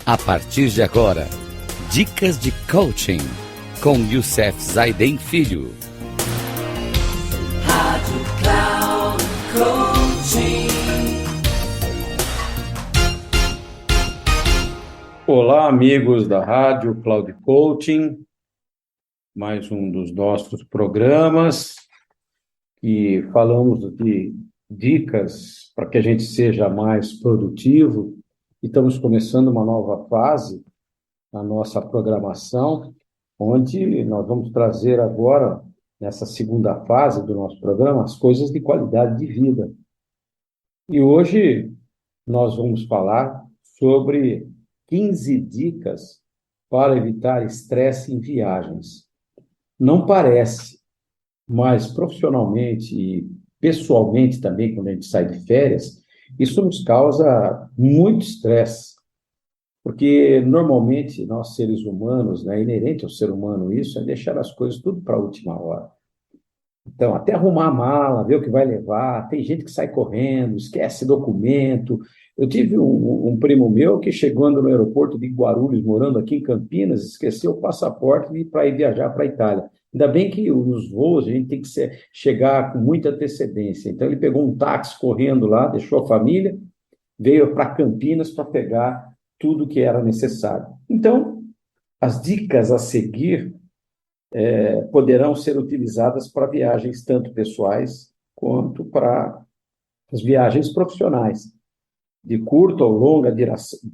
A partir de agora, dicas de coaching com Youssef Zaiden Filho. Rádio Cloud Coaching. Olá, amigos da Rádio Cloud Coaching, mais um dos nossos programas que falamos de dicas para que a gente seja mais produtivo. E estamos começando uma nova fase na nossa programação, onde nós vamos trazer agora, nessa segunda fase do nosso programa, as coisas de qualidade de vida. E hoje nós vamos falar sobre 15 dicas para evitar estresse em viagens. Não parece, mas profissionalmente e pessoalmente também, quando a gente sai de férias, isso nos causa muito estresse, porque normalmente nós seres humanos, né, inerente ao ser humano isso, é deixar as coisas tudo para a última hora. Então, até arrumar a mala, ver o que vai levar, tem gente que sai correndo, esquece documento. Eu tive um primo meu que chegando no aeroporto de Guarulhos, morando aqui em Campinas, esqueceu o passaporte para ir viajar para a Itália. Ainda bem que nos voos a gente tem que chegar com muita antecedência. Então, ele pegou um táxi correndo lá, deixou a família, veio para Campinas para pegar tudo que era necessário. Então, as dicas a seguir poderão ser utilizadas para viagens tanto pessoais quanto para as viagens profissionais, de curta ou longa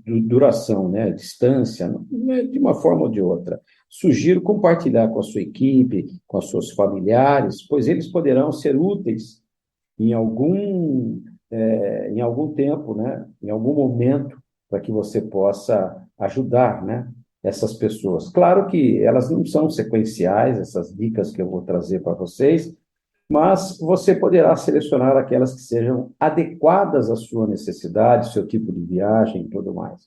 duração, né, distância, de uma forma ou de outra. Sugiro compartilhar com a sua equipe, com os seus familiares, pois eles poderão ser úteis em algum tempo, né, em algum momento, para que você possa ajudar, né, essas pessoas. Claro que elas não são sequenciais, essas dicas que eu vou trazer para vocês, mas você poderá selecionar aquelas que sejam adequadas à sua necessidade, seu tipo de viagem e tudo mais.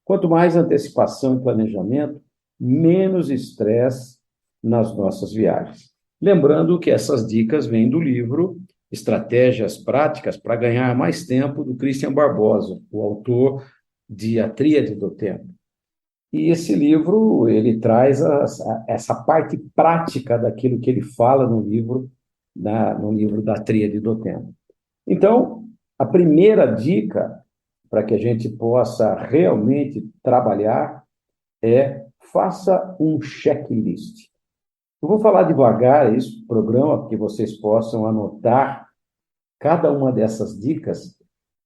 Quanto mais antecipação e planejamento, menos estresse nas nossas viagens. Lembrando que essas dicas vêm do livro Estratégias Práticas para Ganhar Mais Tempo, do Christian Barbosa, o autor de A Tríade do Tempo. E esse livro, ele traz essa parte prática daquilo que ele fala no livro da Tríade do Tempo. Então, a primeira dica para que a gente possa realmente trabalhar é faça um checklist. Eu vou falar devagar esse programa, para que vocês possam anotar cada uma dessas dicas,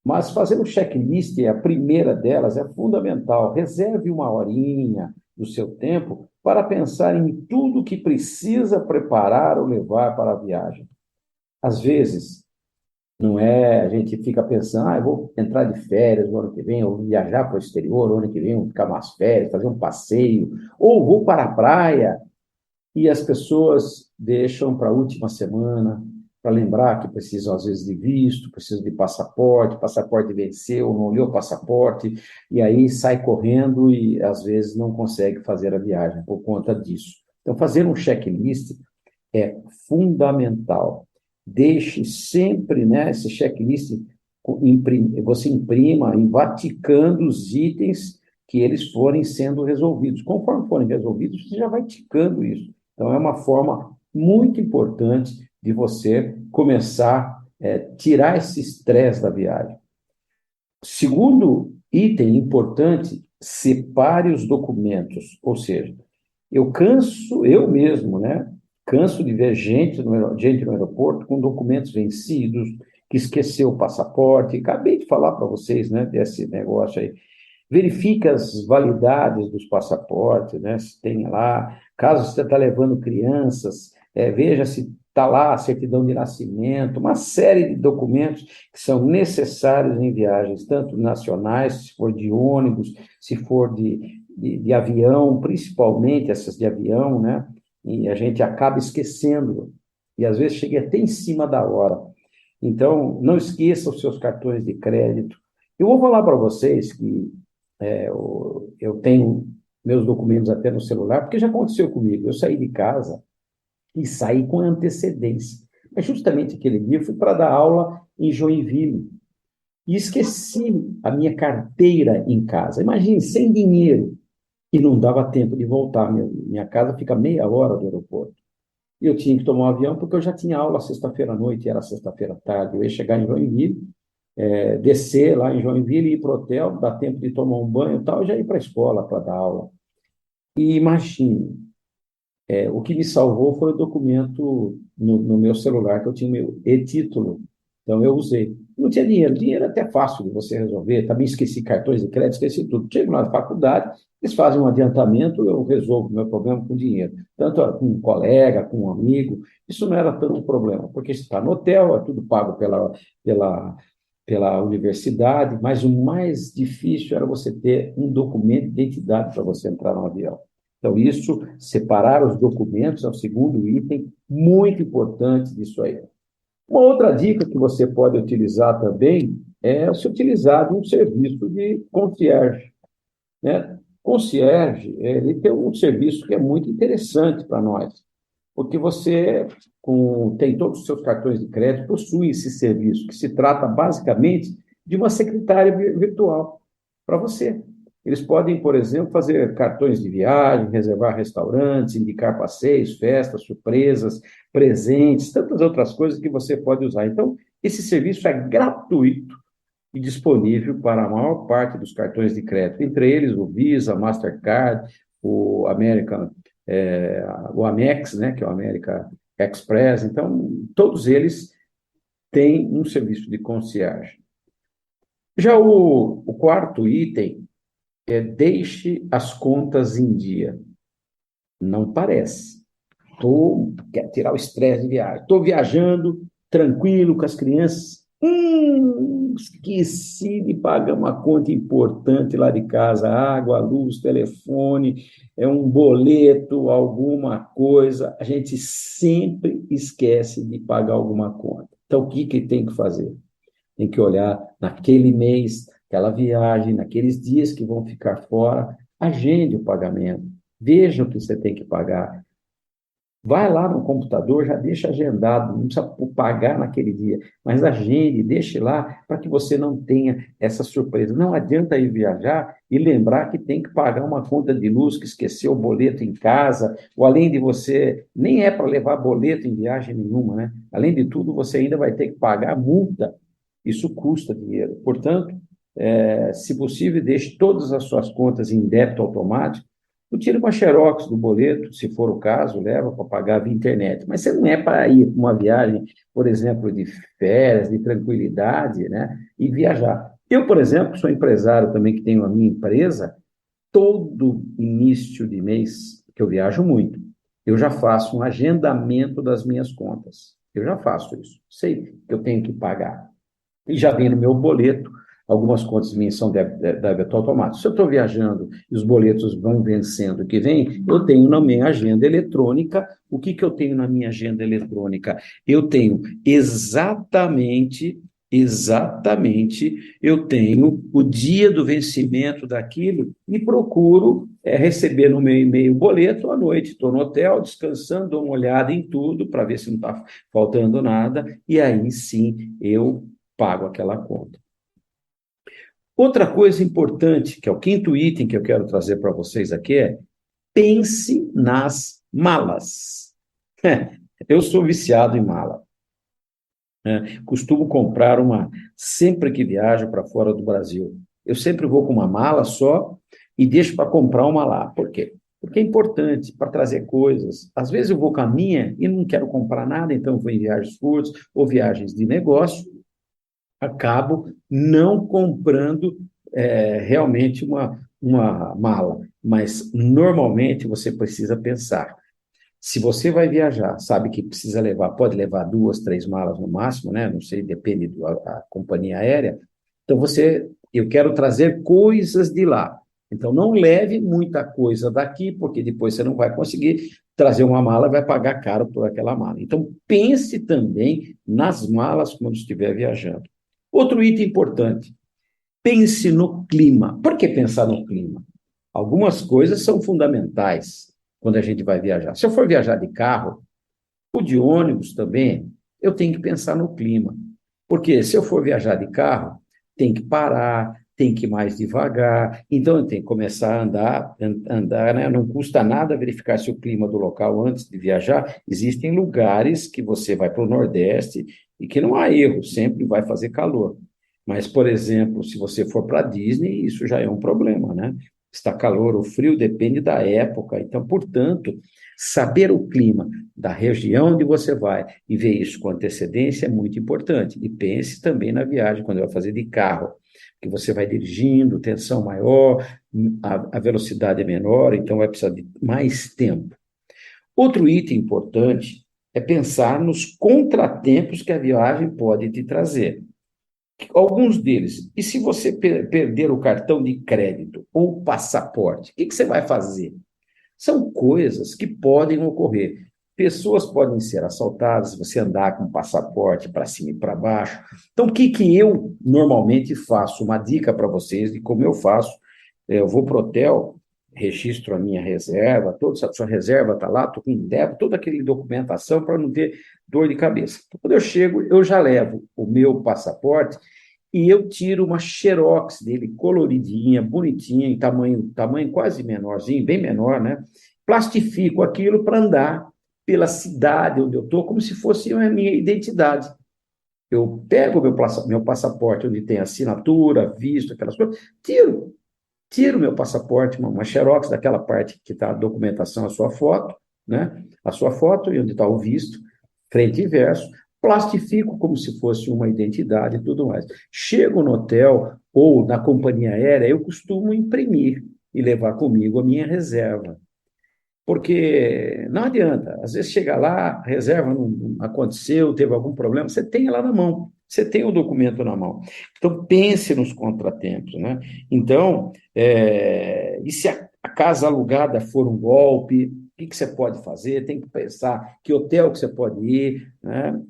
mas fazer um checklist, a primeira delas, é fundamental. Reserve uma horinha do seu tempo para pensar em tudo que precisa preparar ou levar para a viagem. Às vezes, não é, a gente fica pensando, eu vou entrar de férias no ano que vem, ou viajar para o exterior no ano que vem, vou ficar mais férias, fazer um passeio, ou vou para a praia, e as pessoas deixam para a última semana, para lembrar que precisam, às vezes, de visto, precisam de passaporte venceu, não olhou o passaporte, e aí sai correndo e, às vezes, não consegue fazer a viagem por conta disso. Então, fazer um checklist é fundamental. Deixe sempre, né, esse checklist, você imprima, vá ticando os itens que eles forem sendo resolvidos. Conforme forem resolvidos, você já vai ticando isso. Então, é uma forma muito importante de você começar a tirar esse estresse da viagem. Segundo item importante, separe os documentos. Ou seja, eu mesmo, né, canso de ver gente no aeroporto com documentos vencidos, que esqueceu o passaporte. Acabei de falar para vocês, né, desse negócio aí. Verifique as validades dos passaportes, né, se tem lá. Caso você está levando crianças, veja se está lá a certidão de nascimento, uma série de documentos que são necessários em viagens, tanto nacionais, se for de ônibus, se for de avião, principalmente essas de avião, né? E a gente acaba esquecendo, e às vezes chega até em cima da hora. Então, não esqueça os seus cartões de crédito. Eu vou falar para vocês que eu tenho meus documentos até no celular, porque já aconteceu comigo. Eu saí de casa e saí com antecedência. Mas justamente aquele dia eu fui para dar aula em Joinville. e esqueci a minha carteira em casa. Imagine, sem dinheiro, e não dava tempo de voltar. Minha casa fica meia hora do aeroporto. E eu tinha que tomar um avião, porque eu já tinha aula sexta-feira à noite, era sexta-feira à tarde. Eu ia chegar em Joinville, descer lá em Joinville, ir para o hotel, dar tempo de tomar um banho e tal, e já ir para a escola para dar aula. E imagine, o que me salvou foi o documento no meu celular, que eu tinha o meu e-título. Então, eu usei. Não tinha dinheiro. Dinheiro é até fácil de você resolver. Também esqueci cartões de crédito, esqueci tudo. Chego na faculdade, eles fazem um adiantamento, eu resolvo o meu problema com dinheiro. Tanto com um colega, com um amigo. Isso não era tanto um problema, porque se está no hotel, é tudo pago pela, pela universidade, mas o mais difícil era você ter um documento de identidade para você entrar no avião. Então, isso, separar os documentos, é o segundo item muito importante disso aí. Uma outra dica que você pode utilizar também é se utilizar de um serviço de concierge, né? Concierge, ele tem um serviço que é muito interessante para nós, porque você tem todos os seus cartões de crédito, possui esse serviço, que se trata basicamente de uma secretária virtual para você. Eles podem, por exemplo, fazer cartões de viagem, reservar restaurantes, indicar passeios, festas, surpresas, presentes, tantas outras coisas que você pode usar. Então, esse serviço é gratuito e disponível para a maior parte dos cartões de crédito, entre eles o Visa, Mastercard, o American, o Amex, né, que é o American Express. Então, todos eles têm um serviço de concierge. Já o quarto item deixe as contas em dia. Não parece. Quero tirar o estresse de viagem. Estou viajando, tranquilo, com as crianças. Esqueci de pagar uma conta importante lá de casa. Água, luz, telefone, um boleto, alguma coisa. A gente sempre esquece de pagar alguma conta. Então, o que tem que fazer? Tem que olhar naquele mês, aquela viagem, naqueles dias que vão ficar fora, agende o pagamento, veja o que você tem que pagar. Vai lá no computador, já deixa agendado, não precisa pagar naquele dia, mas agende, deixe lá para que você não tenha essa surpresa. Não adianta ir viajar e lembrar que tem que pagar uma conta de luz, que esqueceu o boleto em casa, ou além de você, nem é para levar boleto em viagem nenhuma, né? Além de tudo, você ainda vai ter que pagar multa. Isso custa dinheiro. Portanto, se possível, deixe todas as suas contas em débito automático, tire uma xerox do boleto, se for o caso, leva para pagar via internet. Mas você não é para ir para uma viagem, por exemplo, de férias, de tranquilidade, né? E viajar. Eu, por exemplo, sou empresário também, que tenho a minha empresa, todo início de mês, que eu viajo muito, eu já faço um agendamento das minhas contas. Eu já faço isso. Sei que eu tenho que pagar. E já vem no meu boleto, algumas contas minhas são débito automático. Se eu estou viajando e os boletos vão vencendo que vem, eu tenho na minha agenda eletrônica. O que eu tenho na minha agenda eletrônica? Eu tenho exatamente, eu tenho o dia do vencimento daquilo e procuro receber no meu e-mail o boleto à noite. Estou no hotel, descansando, dou uma olhada em tudo para ver se não está faltando nada, e aí sim eu pago aquela conta. Outra coisa importante, que é o quinto item que eu quero trazer para vocês aqui, pense nas malas. Eu sou viciado em mala. Costumo comprar sempre que viajo para fora do Brasil. Eu sempre vou com uma mala só e deixo para comprar uma lá. Por quê? Porque é importante para trazer coisas. Às vezes eu vou com a minha e não quero comprar nada, então eu vou em viagens curtas ou viagens de negócio, acabo não comprando realmente uma mala. Mas, normalmente, você precisa pensar. Se você vai viajar, sabe que precisa levar, pode levar 2, 3 malas no máximo, né? Não sei, depende da companhia aérea. Então, eu quero trazer coisas de lá. Então, não leve muita coisa daqui, porque depois você não vai conseguir trazer uma mala e vai pagar caro por aquela mala. Então, pense também nas malas quando estiver viajando. Outro item importante, pense no clima. Por que pensar no clima? Algumas coisas são fundamentais quando a gente vai viajar. Se eu for viajar de carro, ou de ônibus também, eu tenho que pensar no clima. Porque se eu for viajar de carro, tem que parar, tem que ir mais devagar, então tem que começar a andar, né? Não custa nada verificar se o clima do local antes de viajar. Existem lugares que você vai para o Nordeste e que não há erro, sempre vai fazer calor. Mas, por exemplo, se você for para a Disney, isso já é um problema, né? Está calor ou frio, depende da época. Então, portanto, saber o clima da região onde você vai e ver isso com antecedência é muito importante. E pense também na viagem, quando vai fazer de carro, que você vai dirigindo, tensão maior, a velocidade é menor, então vai precisar de mais tempo. Outro item importante é pensar nos contratempos que a viagem pode te trazer. Alguns deles. E se você perder o cartão de crédito ou o passaporte, o que você vai fazer? São coisas que podem ocorrer. Pessoas podem ser assaltadas se você andar com o passaporte para cima e para baixo. Então, o que eu normalmente faço? Uma dica para vocês de como eu faço. Eu vou para o hotel, registro a minha reserva, toda a sua reserva está lá, estou com débito, toda aquela documentação para não ter dor de cabeça. Então, quando eu chego, eu já levo o meu passaporte e eu tiro uma xerox dele, coloridinha, bonitinha, em tamanho quase menorzinho, bem menor, né? Plastifico aquilo para andar pela cidade onde eu estou, como se fosse a minha identidade. Eu pego o meu passaporte, onde tem assinatura, visto, aquelas coisas, tiro meu passaporte, uma xerox daquela parte que está a documentação, a sua foto, né? A sua foto e onde está o visto, frente e verso, plastifico como se fosse uma identidade e tudo mais. Chego no hotel ou na companhia aérea, eu costumo imprimir e levar comigo a minha reserva. Porque não adianta, às vezes chega lá, a reserva não aconteceu, teve algum problema, você tem lá na mão, você tem o documento na mão. Então, pense nos contratempos, né? Então, e se a casa alugada for um golpe, o que você pode fazer? Tem que pensar que hotel que você pode ir, né?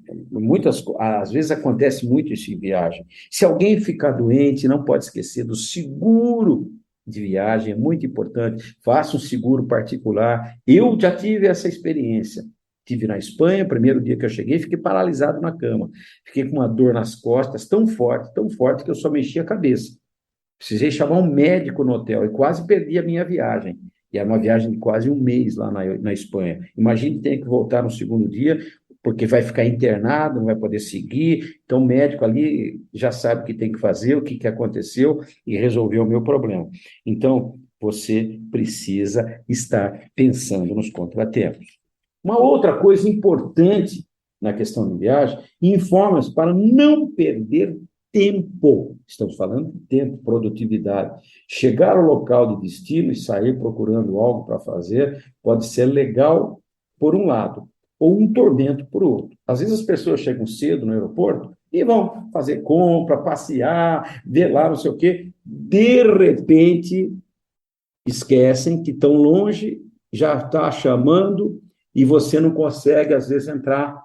Às vezes acontece muito isso em viagem. Se alguém ficar doente, não pode esquecer do seguro de viagem, é muito importante. Faça um seguro particular. Eu já tive essa experiência. Tive na Espanha, primeiro dia que eu cheguei, fiquei paralisado na cama. Fiquei com uma dor nas costas tão forte, que eu só mexia a cabeça. Precisei chamar um médico no hotel e quase perdi a minha viagem. E era uma viagem de quase um mês lá na Espanha. Imagine ter que voltar no segundo dia, porque vai ficar internado, não vai poder seguir. Então, o médico ali já sabe o que tem que fazer, o que aconteceu e resolveu o meu problema. Então, você precisa estar pensando nos contratempos. Uma outra coisa importante na questão de viagem, informa-se para não perder tempo. Estamos falando de tempo, produtividade. Chegar ao local de destino e sair procurando algo para fazer pode ser legal por um lado, ou um tormento por outro. Às vezes as pessoas chegam cedo no aeroporto e vão fazer compra, passear, ver lá não sei o quê. De repente, esquecem que estão longe, já está chamando e você não consegue, às vezes, entrar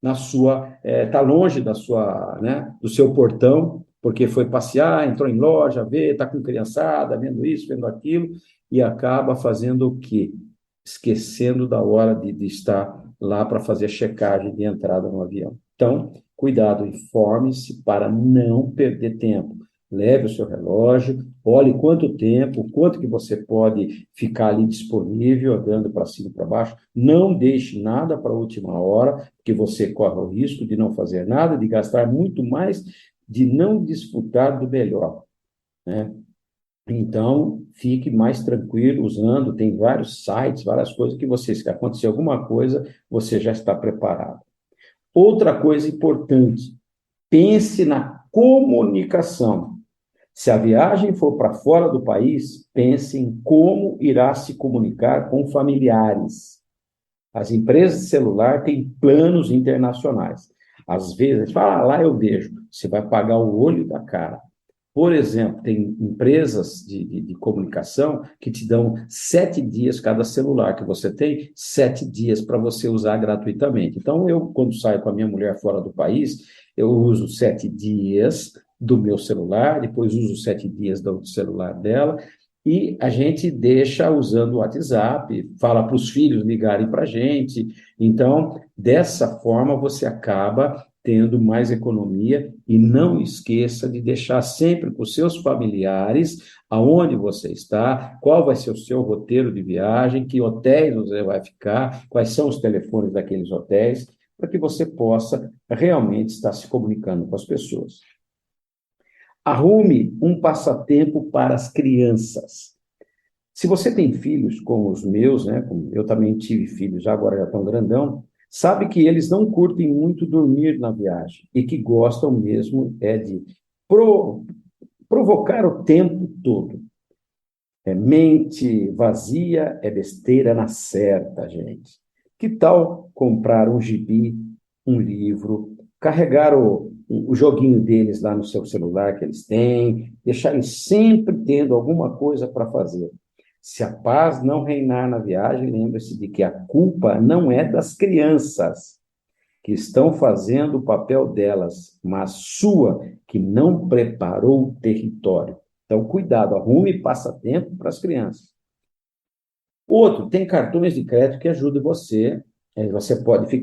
na sua... Está longe da sua, né, do seu portão, porque foi passear, entrou em loja, vê, está com criançada, vendo isso, vendo aquilo, e acaba fazendo o quê? Esquecendo da hora de estar lá para fazer a checagem de entrada no avião. Então, cuidado, informe-se para não perder tempo. Leve o seu relógio, olhe quanto tempo, quanto que você pode ficar ali disponível, andando para cima e para baixo. Não deixe nada para a última hora, porque você corre o risco de não fazer nada, de gastar muito mais, de não desfrutar do melhor, né? Então, fique mais tranquilo usando, tem vários sites, várias coisas que você, se acontecer alguma coisa, você já está preparado. Outra coisa importante, pense na comunicação. Se a viagem for para fora do país, pense em como irá se comunicar com familiares. As empresas de celular têm planos internacionais. Às vezes, fala, lá eu vejo, você vai pagar o olho da cara. Por exemplo, tem empresas de comunicação que te dão 7 dias cada celular que você tem, 7 dias para você usar gratuitamente. Então, eu, quando saio com a minha mulher fora do país, eu uso 7 dias do meu celular, depois uso 7 dias do celular dela, e a gente deixa usando o WhatsApp, fala para os filhos ligarem para a gente. Então, dessa forma, você acaba tendo mais economia, e não esqueça de deixar sempre para os seus familiares aonde você está, qual vai ser o seu roteiro de viagem, que hotéis você vai ficar, quais são os telefones daqueles hotéis, para que você possa realmente estar se comunicando com as pessoas. Arrume um passatempo para as crianças. Se você tem filhos como os meus, né, como eu também tive filhos, agora já estão grandão, sabe que eles não curtem muito dormir na viagem e que gostam mesmo de provocar o tempo todo. Mente vazia é besteira na certa, gente. Que tal comprar um gibi, um livro, carregar o joguinho deles lá no seu celular que eles têm, deixar eles sempre tendo alguma coisa para fazer. Se a paz não reinar na viagem, lembre-se de que a culpa não é das crianças que estão fazendo o papel delas, mas sua, que não preparou o território. Então, cuidado, arrume passatempo para as crianças. Outro, tem cartões de crédito que ajudam você. Você pode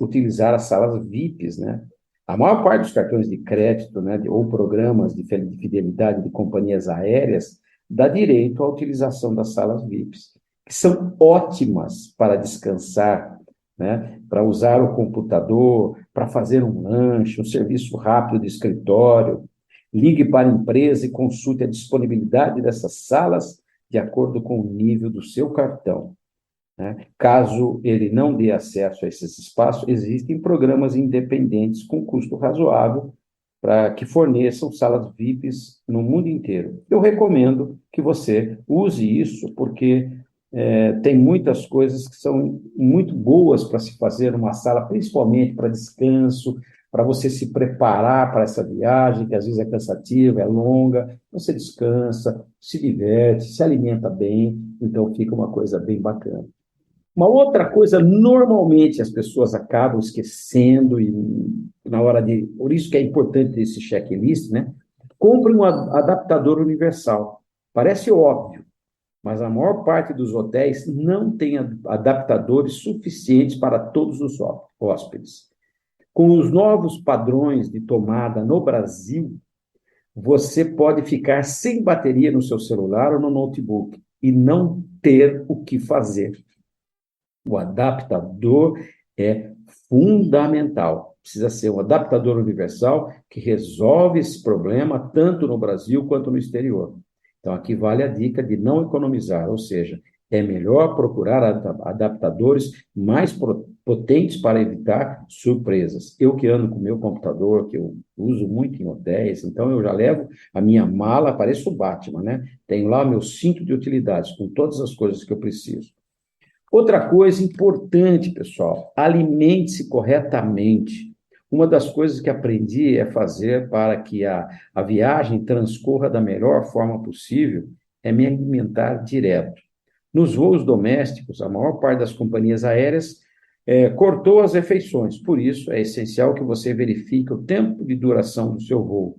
utilizar as salas VIPs, né? A maior parte dos cartões de crédito, né, ou programas de fidelidade de companhias aéreas, dá direito à utilização das salas VIPs, que são ótimas para descansar, né, para usar o computador, para fazer um lanche, um serviço rápido de escritório. Ligue para a empresa e consulte a disponibilidade dessas salas de acordo com o nível do seu cartão, né? Caso ele não dê acesso a esses espaços, existem programas independentes com custo razoável para que forneçam salas VIPs no mundo inteiro. Eu recomendo que você use isso, porque tem muitas coisas que são muito boas para se fazer numa sala, principalmente para descanso, para você se preparar para essa viagem, que às vezes é cansativa, é longa, você descansa, se diverte, se alimenta bem, então fica uma coisa bem bacana. Uma outra coisa, normalmente as pessoas acabam esquecendo, e na hora de. Por isso que é importante esse checklist, né? Compre um adaptador universal. Parece óbvio, mas a maior parte dos hotéis não tem adaptadores suficientes para todos os hóspedes. Com os novos padrões de tomada no Brasil, você pode ficar sem bateria no seu celular ou no notebook e não ter o que fazer. O adaptador é fundamental. Precisa ser um adaptador universal que resolve esse problema tanto no Brasil quanto no exterior. Então, aqui vale a dica de não economizar, ou seja, é melhor procurar adaptadores mais potentes para evitar surpresas. Eu que ando com o meu computador, que eu uso muito em hotéis, então eu já levo a minha mala, pareço o Batman, né? Tenho lá meu cinto de utilidades com todas as coisas que eu preciso. Outra coisa importante, pessoal, alimente-se corretamente. Uma das coisas que aprendi é fazer para que a viagem transcorra da melhor forma possível, é me alimentar direto. Nos voos domésticos, a maior parte das companhias aéreas cortou as refeições, por isso é essencial que você verifique o tempo de duração do seu voo.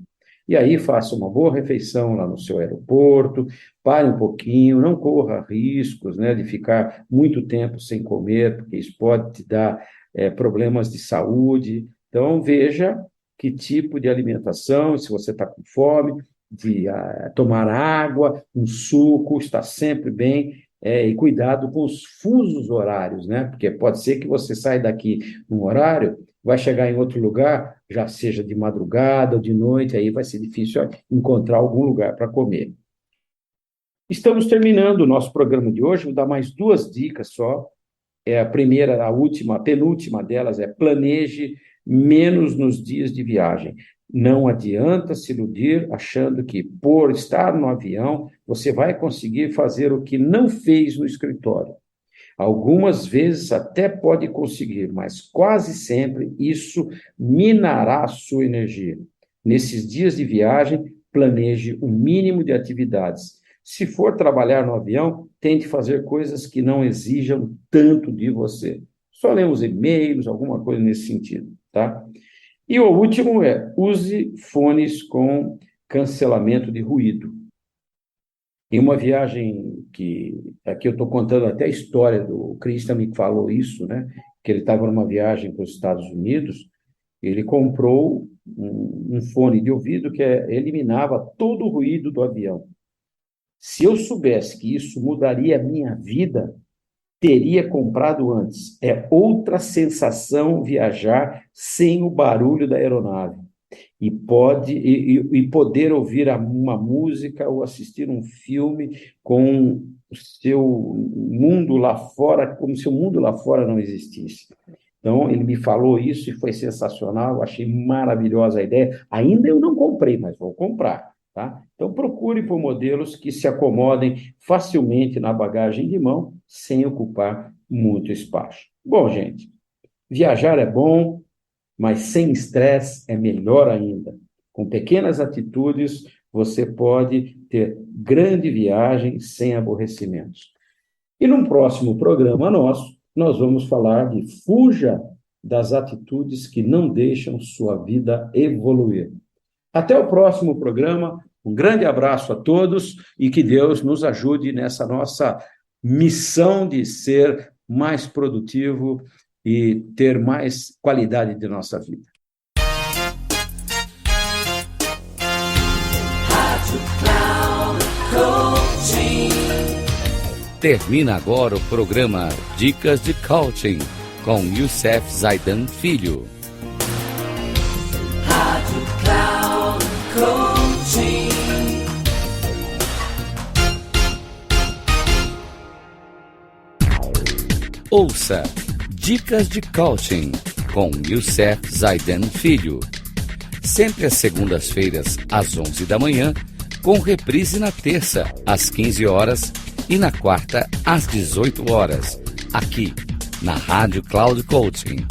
E aí faça uma boa refeição lá no seu aeroporto, pare um pouquinho, não corra riscos, né, de ficar muito tempo sem comer, porque isso pode te dar problemas de saúde. Então, veja que tipo de alimentação, se você está com fome, de tomar água, um suco, está sempre bem. E cuidado com os fusos horários, né? Porque pode ser que você saia daqui num horário, vai chegar em outro lugar, já seja de madrugada ou de noite, aí vai ser difícil encontrar algum lugar para comer. Estamos terminando o nosso programa de hoje, vou dar mais 2 dicas só. A primeira, a última, a penúltima delas é planeje menos nos dias de viagem. Não adianta se iludir achando que, por estar no avião, você vai conseguir fazer o que não fez no escritório. Algumas vezes até pode conseguir, mas quase sempre isso minará a sua energia. Nesses dias de viagem, planeje o mínimo de atividades. Se for trabalhar no avião, tente fazer coisas que não exijam tanto de você. Só ler os e-mails, alguma coisa nesse sentido, tá? E o último use fones com cancelamento de ruído. Em uma viagem que... Aqui eu estou contando até a história do Christian, me falou isso, né? Que ele estava numa viagem para os Estados Unidos Ele comprou um fone de ouvido que eliminava todo o ruído do avião. Se eu soubesse que isso mudaria a minha vida, teria comprado antes. É outra sensação viajar sem o barulho da aeronave. E poder ouvir uma música ou assistir um filme com o seu mundo lá fora, como se o mundo lá fora não existisse. Então, ele me falou isso e foi sensacional, eu achei maravilhosa a ideia. Ainda eu não comprei, mas vou comprar, tá? Então, procure por modelos que se acomodem facilmente na bagagem de mão, sem ocupar muito espaço. Bom, gente, viajar é bom, mas sem estresse é melhor ainda. Com pequenas atitudes, você pode ter grande viagem sem aborrecimentos. E no próximo programa nosso, nós vamos falar de fuja das atitudes que não deixam sua vida evoluir. Até o próximo programa, um grande abraço a todos e que Deus nos ajude nessa nossa missão de ser mais produtivo e ter mais qualidade de nossa vida. Termina agora o programa Dicas de Coaching com Youssef Zaidan Filho. Rádio Cloud Coaching. Ouça Dicas de Coaching com Youssef Zaidan Filho. Sempre às segundas-feiras, às 11 da manhã, com reprise na terça, às 15 horas e na quarta, às 18 horas, aqui na Rádio Cloud Coaching.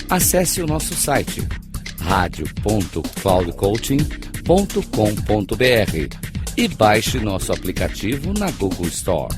Acesse o nosso site radio.cloudcoaching.com.br e baixe nosso aplicativo na Google Store.